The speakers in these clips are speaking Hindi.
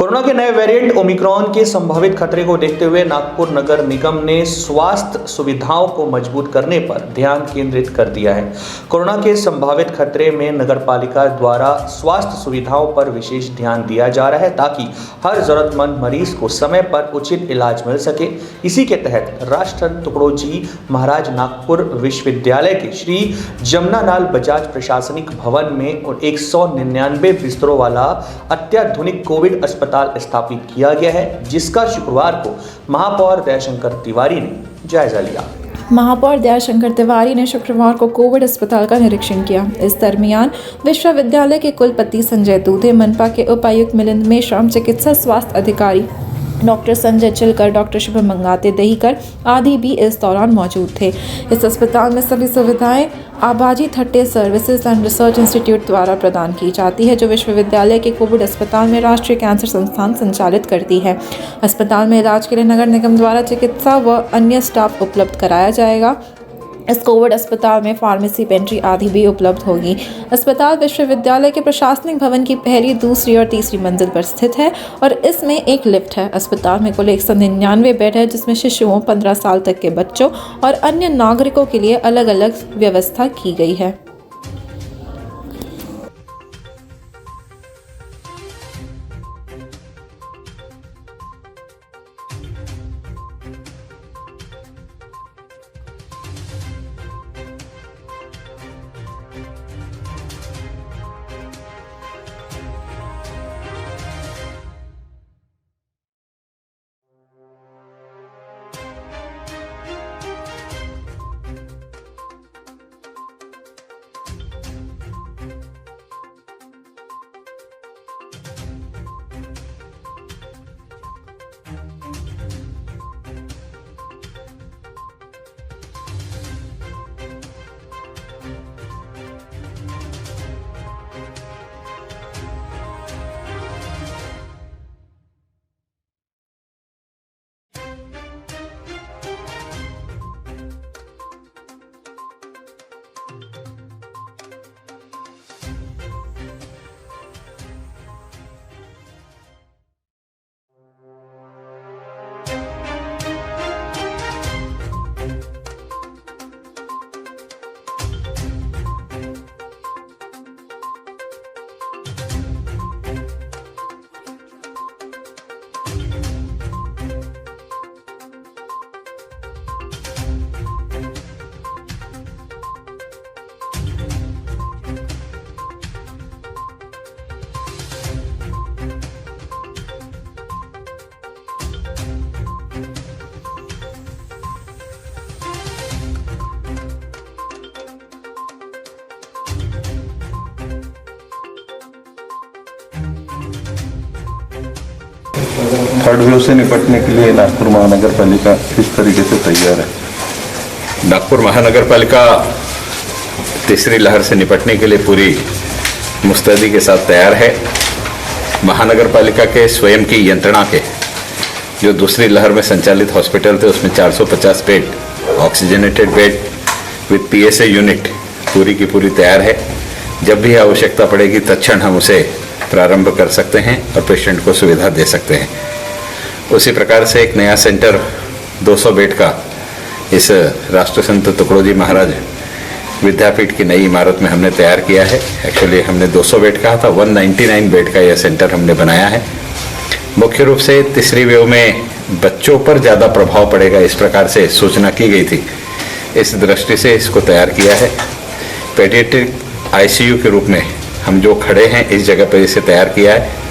कोरोना के नए वेरिएंट ओमिक्रॉन के संभावित खतरे को देखते हुए नागपुर नगर निगम ने स्वास्थ्य सुविधाओं को मजबूत करने पर ध्यान केंद्रित कर दिया है। कोरोना के संभावित खतरे में नगर पालिका द्वारा स्वास्थ्य सुविधाओं पर विशेष ध्यान दिया जा रहा है ताकि हर जरूरतमंद मरीज को समय पर उचित इलाज मिल सके। इसी के तहत राष्ट्ररत्न तुकडोजी महाराज नागपुर विश्वविद्यालय के श्री जमनालाल बजाज प्रशासनिक भवन में और 199 बिस्तरों वाला अत्याधुनिक कोविड अस्पताल स्थापित किया गया है, जिसका शुक्रवार को महापौर दयाशंकर तिवारी ने जायजा लिया। महापौर दयाशंकर तिवारी ने शुक्रवार को कोविड अस्पताल का निरीक्षण किया। इस दरमियान विश्वविद्यालय के कुलपति संजय दूधे, मनपा के उपायुक्त मिलिंद मेश्राम, चिकित्सा स्वास्थ्य अधिकारी डॉक्टर संजय चिलकर, डॉक्टर शुभम मंगाते दहीकर आदि भी इस दौरान मौजूद थे। इस अस्पताल में सभी सुविधाएं Abaji Thatte services and research institute द्वारा प्रदान की जाती है, जो विश्वविद्यालय के कोविड अस्पताल में राष्ट्रीय कैंसर संस्थान संचालित करती है। अस्पताल में इलाज के लिए नगर निगम द्वारा चिकित्सा व अन्य स्टाफ उपलब्ध कराया जाएगा। इस कोविड अस्पताल में फार्मेसी, पेंट्री आदि भी उपलब्ध होगी। अस्पताल विश्वविद्यालय के प्रशासनिक भवन की पहली, दूसरी और तीसरी मंजिल पर स्थित है और इसमें एक लिफ्ट है। अस्पताल में कुल 199 बेड है, जिसमें शिशुओं, 15 साल तक के बच्चों और अन्य नागरिकों के लिए अलग अलग व्यवस्था की गई है। थर्ड वेव से निपटने के लिए नागपुर महानगर पालिका किस तरीके से तैयार है? नागपुर महानगर पालिका तीसरी लहर से निपटने के लिए पूरी मुस्तैदी के साथ तैयार है। महानगर पालिका के स्वयं की यंत्रणा के जो दूसरी लहर में संचालित हॉस्पिटल थे, उसमें 450 bed, oxygenated bed with PSA unit पूरी की पूरी तैयार है। जब भी आवश्यकता पड़ेगी तत्क्षण हम उसे प्रारंभ कर सकते हैं और पेशेंट को सुविधा दे सकते हैं। उसी प्रकार से एक नया सेंटर 200 बेड का इस राष्ट्रसंत तुकडोजी महाराज विद्यापीठ की नई इमारत में हमने तैयार किया है। एक्चुअली हमने 200 बेड कहा था, 199 बेड का यह सेंटर हमने बनाया है। मुख्य रूप से तीसरी वेव में बच्चों पर ज़्यादा प्रभाव पड़ेगा, इस प्रकार से सूचना की गई थी। इस दृष्टि से इसको तैयार किया है। पेडियाट्रिक आईसीयू के रूप में हम जो खड़े हैं इस जगह पर इसे तैयार किया है।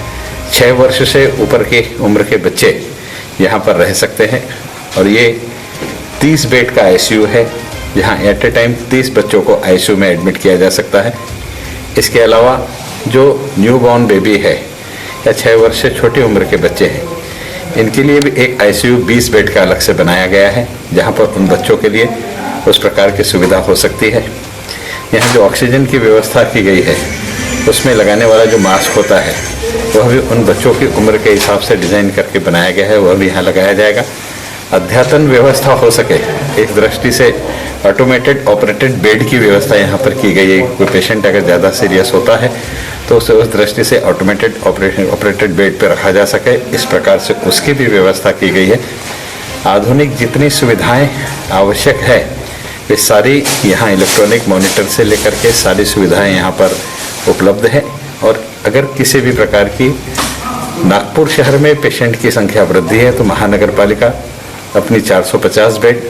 6 वर्ष से ऊपर की उम्र के बच्चे यहाँ पर रह सकते हैं और ये 30 बेड का आईसीयू है, जहाँ एट ए टाइम 30 बच्चों को आईसीयू में एडमिट किया जा सकता है। इसके अलावा जो न्यूबॉर्न बेबी है या 6 वर्ष से छोटी उम्र के बच्चे हैं, इनके लिए भी एक आईसीयू 20 बेड का अलग से बनाया गया है, जहाँ पर उन बच्चों के लिए उस प्रकार की सुविधा हो सकती है। यहाँ जो ऑक्सीजन की व्यवस्था की गई है, उसमें लगाने वाला जो मास्क होता है वह भी उन बच्चों की उम्र के हिसाब से डिज़ाइन करके बनाया गया है, वह भी यहाँ लगाया जाएगा। अद्यतन व्यवस्था हो सके, एक दृष्टि से ऑटोमेटेड ऑपरेटेड बेड की व्यवस्था यहाँ पर की गई है। कोई पेशेंट अगर ज़्यादा सीरियस होता है तो उसे उस दृष्टि से ऑटोमेटेड ऑपरेटेड बेड पर रखा जा सके, इस प्रकार से उसकी भी व्यवस्था की गई है। आधुनिक जितनी सुविधाएं आवश्यक है वे सारी यहाँ इलेक्ट्रॉनिक मॉनिटर से लेकर के सारी सुविधाएं यहाँ पर उपलब्ध है। और अगर किसी भी प्रकार की नागपुर शहर में पेशेंट की संख्या वृद्धि है तो महानगर पालिका अपनी 450 बेड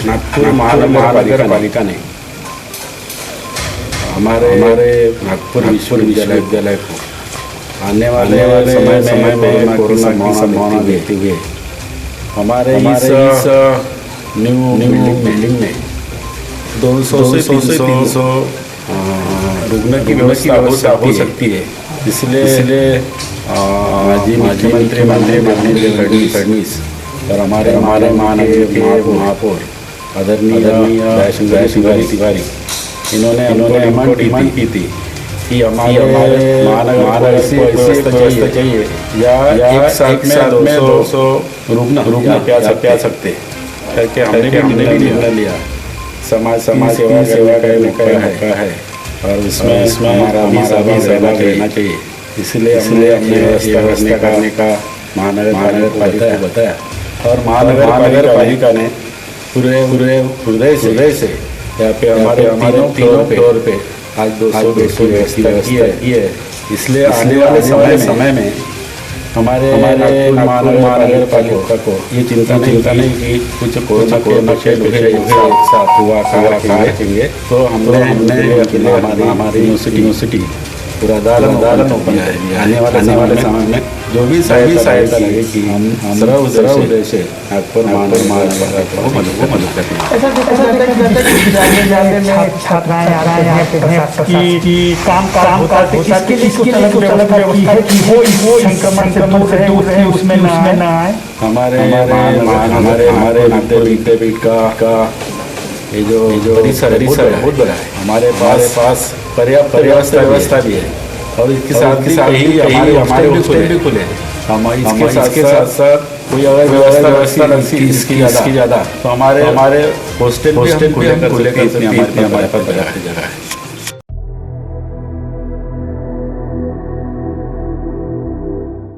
नागपुर महानगर पालिका ने हमारे नागपुर विश्वविद्यालय को आने वाले समय में कोरोना की संभावना देखते हुए हमारे इस न्यू बिल्डिंग में 200 से 300 रुकने की व्यवस्था हो सकती है। इसलिए माजी मुख्यमंत्री माननीय फडणवीस और हमारे महानगर के महापौर आदरणीय दयाशंकर तिवारी इन्होंने हमको डिमांड की थी कि हमारे महानगर को ऐसी व्यवस्था चाहिए या एक साथ में 200 रुकना प्या सकते करके हमने भी निर्णय लिया। समाज सेवा का मौका है और इसमें हमारा भी सहभाग रहना चाहिए। इसलिए हमने व्यवस्था करने का महानगर पालिका को बताया और महानगर पालिका ने पूरे हृदय से यहाँ पे हमारे तीनों फ्लोर पे आज 200 व्यवस्था की है। इसलिए आने वाले समय में हमारे महानगर पालिका को ये चिंता नहीं कि कुछ कोरोना एक साथ हुआ करेंगे। तो हमने हमारी यूनिवर्सिटी पूरा दालन ओपन है। आने वाले समय में जो भी सहायता लगे कि हम सर्व से नागपुर महानगर को मदद करेंगे। छात्राएं आ रहे हैं कि काम करते इसके लिए कुछ अलग व्यवस्था की हो, संक्रमण से दूर रहे, उसमें ना आए। हमारे विद्यापीठ का ये जो परिसर बहुत बड़ा है। हमारे पास पर्याप्त व्यवस्था भी है और इसके साथ ही हमारे हॉस्टल भी खुले हैं। हम इसके साथ कोई अगर व्यवस्था इसकी ज़्यादा तो हमारे हॉस्टल भी खुले कर सकते हैं। हमारे पास जगह है।